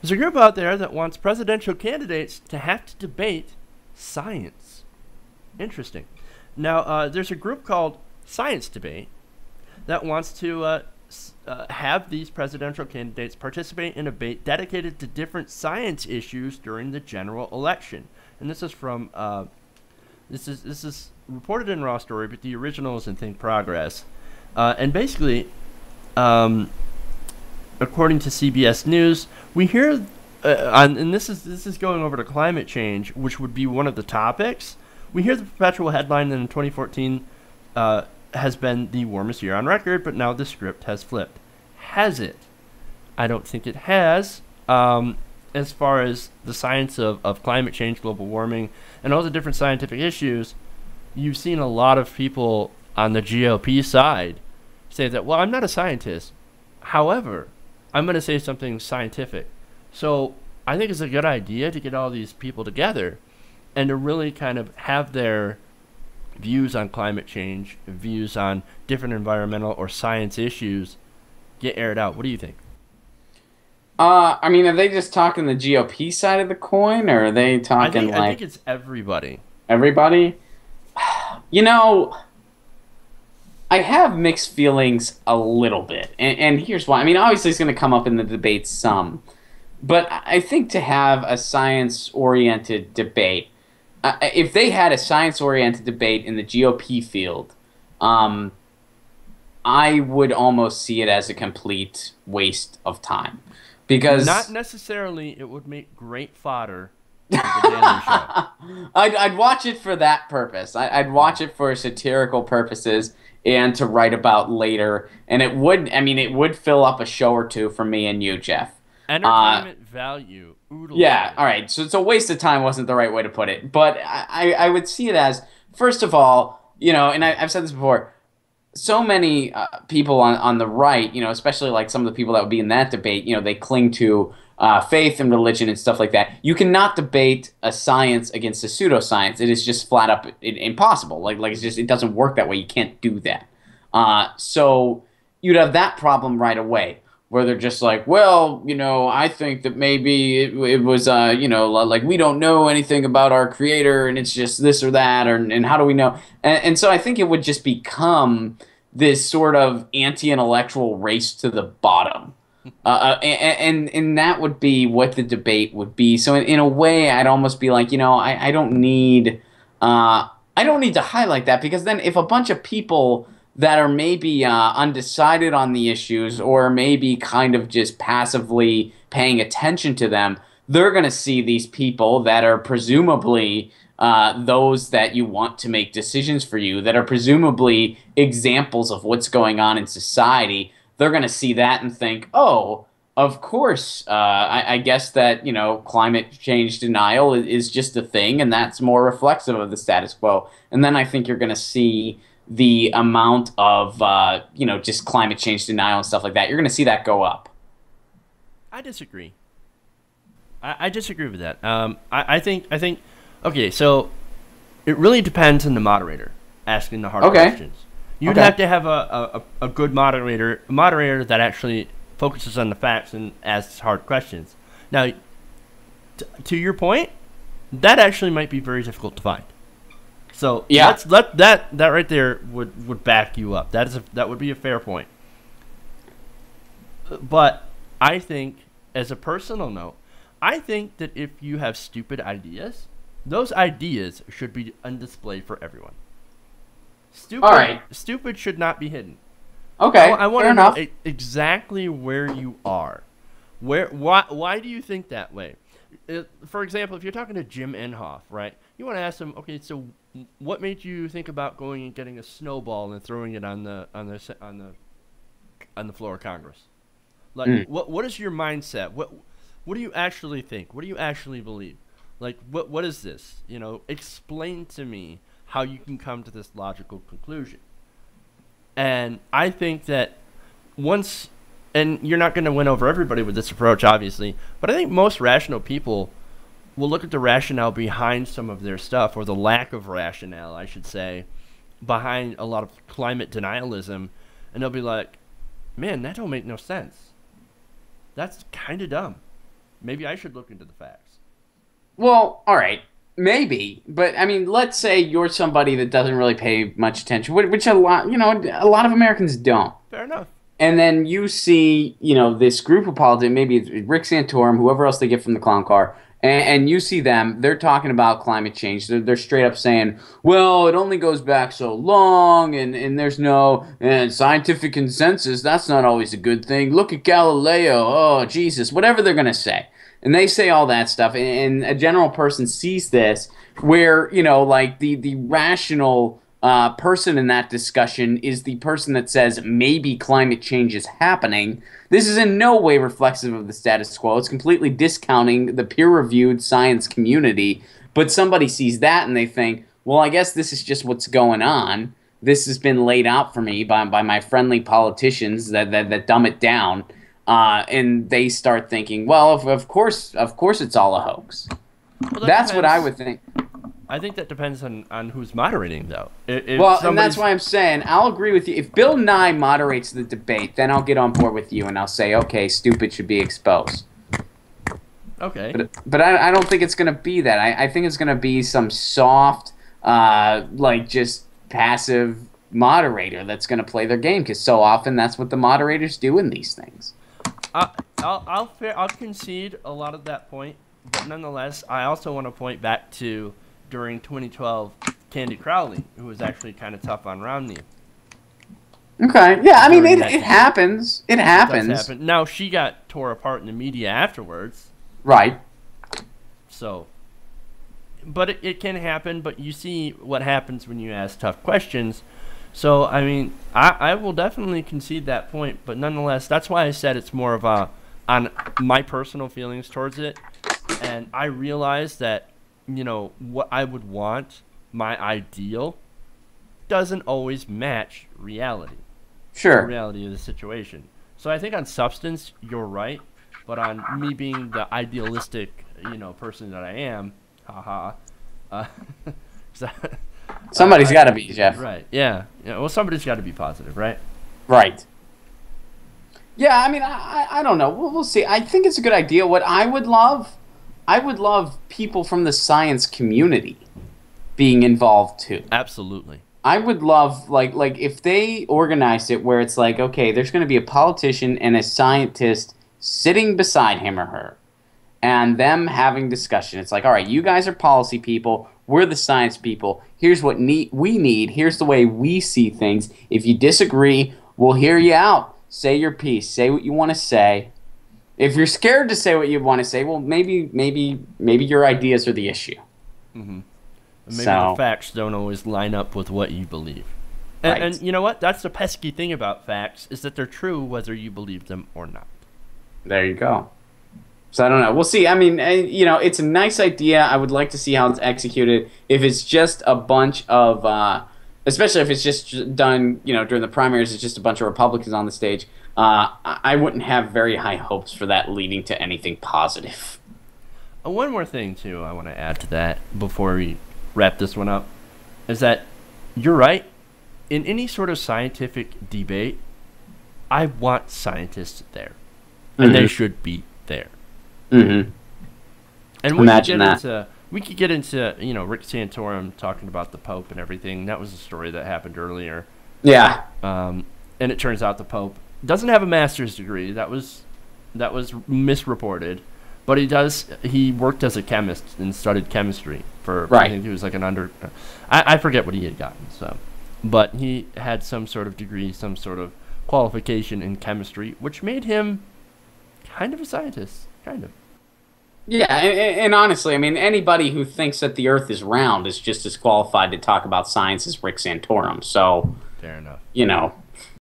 There's a group out there that wants presidential candidates to have to debate science. Interesting. Now, there's a group called Science Debate that wants to have these presidential candidates participate in a debate dedicated to different science issues during the general election. And this is from this is reported in Raw Story, but the original is in Think Progress. And basically, according to CBS News, we hear, and this is going over to climate change, which would be one of the topics. We hear the perpetual headline that in 2014 has been the warmest year on record, but now the script has flipped. Has it? I don't think it has. As far as the science of climate change, global warming, and all the different scientific issues, you've seen a lot of people on the GOP side say that, well, I'm not a scientist. However, I'm going to say something scientific. So I think it's a good idea to get all these people together and to really kind of have their views on climate change, views on different environmental or science issues get aired out. What do you think? I mean, are they just talking the GOP side of the coin, or are they talking I think like it's everybody. everybody? You know, I have mixed feelings a little bit, and here's why. I mean, obviously, it's going to come up in the debate some, but I think to have a science-oriented debate, if they had a science-oriented debate in the GOP field, I would almost see it as a complete waste of time. Not Because necessarily it would make great fodder for the Daily Show. I'd watch it for that purpose. I'd watch it for satirical purposes and to write about later. And it would, I mean, it would fill up a show or two for me and you, Jeff. Entertainment value. Yeah, Oodles. all right. So it's a waste of time wasn't the right way to put it. But I would see it as, first of all, you know, and I've said this before, so many people on the right, you know, especially like some of the people that would be in that debate, you know, they cling to faith and religion and stuff like that. You cannot debate a science against a pseudoscience. It is just flat up impossible. Like it's just it doesn't work that way. You can't do that. So you'd have that problem right away, where they're just like, well, you know, I think that maybe it was, you know, like we don't know anything about our creator, and it's just this or that, or and how do we know? And so I think it would just become this sort of anti-intellectual race to the bottom. And that would be what the debate would be. So in a way, I'd almost be like, you know, I don't need to highlight that, because then if a bunch of people that are maybe undecided on the issues, or maybe kind of just passively paying attention to them, they're going to see these people that are presumably those that you want to make decisions for you, that are presumably examples of what's going on in society. They're going to see that and think, oh, of course, I guess that, you know, climate change denial is just a thing, and that's more reflexive of the status quo. And then I think you're going to see the amount of, you know, just climate change denial and stuff like that. You're going to see that go up. I disagree. I disagree with that. I think, okay, so it really depends on the moderator asking the hard Okay. questions. You'd Okay. have to have a good moderator that actually focuses on the facts and asks hard questions. Now, to your point, that actually might be very difficult to find. So Yeah. let that right there would back you up. That would be a fair point. But I think, as a personal note, I think that if you have stupid ideas, those ideas should be on display for everyone. Stupid, All right. stupid should not be hidden. Okay. I want Fair to know enough. exactly where you are. Why do you think that way? For example, if you're talking to Jim Inhofe, right? You want to ask him, okay, so what made you think about going and getting a snowball and throwing it on the floor of Congress? Like, what is your mindset? What do you actually think? What do you actually believe? Like, what is this? You know, explain to me how you can come to this logical conclusion. And I think that once, and you're not going to win over everybody with this approach, obviously, but I think most rational people will look at the rationale behind some of their stuff, or the lack of rationale, I should say, behind a lot of climate denialism, and they'll be like, man, that don't make no sense. That's kind of dumb. Maybe I should look into the facts. Well, all right, maybe, but I mean, let's say you're somebody that doesn't really pay much attention, which a lot, a lot of Americans don't. Fair enough. And then you see, this group of politicians, maybe it's Rick Santorum, whoever else they get from the clown car, and you see them, they're talking about climate change. They're straight up saying, well, it only goes back so long, and there's no scientific consensus. That's not always a good thing. Look at Galileo. Oh, Jesus, whatever they're going to say. And they say all that stuff, and a general person sees this where, like the rational person in that discussion is the person that says maybe climate change is happening. This is in no way reflexive of the status quo. It's completely discounting the peer-reviewed science community. But somebody sees that and they think, well, I guess this is just what's going on. This has been laid out for me by my friendly politicians that dumb it down. And they start thinking, well, of course it's all a hoax. Well, that's what I would think. I think that depends on who's moderating, though. And that's why I'm saying I'll agree with you. If Bill Nye moderates the debate, then I'll get on board with you and I'll say, okay, stupid should be exposed. Okay. But I don't think it's going to be that. I think it's going to be some soft, just passive moderator that's going to play their game, because so often that's what the moderators do in these things. I'll concede a lot of that point, but nonetheless, I also want to point back to during 2012, Candy Crowley, who was actually kind of tough on Romney. Okay, yeah, I mean, it happens. It happens. It does happen. Now, she got tore apart in the media afterwards. Right. So, but it can happen, but you see what happens when you ask tough questions. So, I mean, I will definitely concede that point, but nonetheless, that's why I said it's more of on my personal feelings towards it. And I realize that, what I would want, my ideal, doesn't always match reality. Sure. The reality of the situation. So I think on substance, you're right, but on me being the idealistic, person that I am, somebody's got to be, Jeff. Right. Yeah. Well, somebody's got to be positive, right? Right. Yeah. I mean, I don't know. We'll see. I think it's a good idea. What I would love people from the science community being involved too. Absolutely. I would love like if they organized it where it's like, okay, there's going to be a politician and a scientist sitting beside him or her, and them having discussion. It's like, all right, you guys are policy people. We're the science people. Here's what we need. Here's the way we see things. If you disagree, we'll hear you out. Say your piece. Say what you want to say. If you're scared to say what you want to say, well, maybe your ideas are the issue. Mm-hmm. Maybe the facts don't always line up with what you believe. And you know what? That's the pesky thing about facts, is that they're true whether you believe them or not. There you go. So I don't know. We'll see. I mean, it's a nice idea. I would like to see how it's executed. If it's just a bunch of, especially if it's just done, during the primaries, it's just a bunch of Republicans on the stage. I wouldn't have very high hopes for that leading to anything positive. One more thing, too, I want to add to that before we wrap this one up, is that you're right. In any sort of scientific debate, I want scientists there. And they should be there. Mm-hmm. And we could get into Rick Santorum talking about the Pope and everything. That was a story that happened earlier. Yeah. And it turns out the Pope doesn't have a master's degree. That was misreported. But he worked as a chemist and studied chemistry for, I think he was like I forget what he had gotten. But he had some sort of degree, some sort of qualification in chemistry, which made him kind of a scientist, kind of. Yeah, and honestly, I mean, anybody who thinks that the Earth is round is just as qualified to talk about science as Rick Santorum. So, fair enough.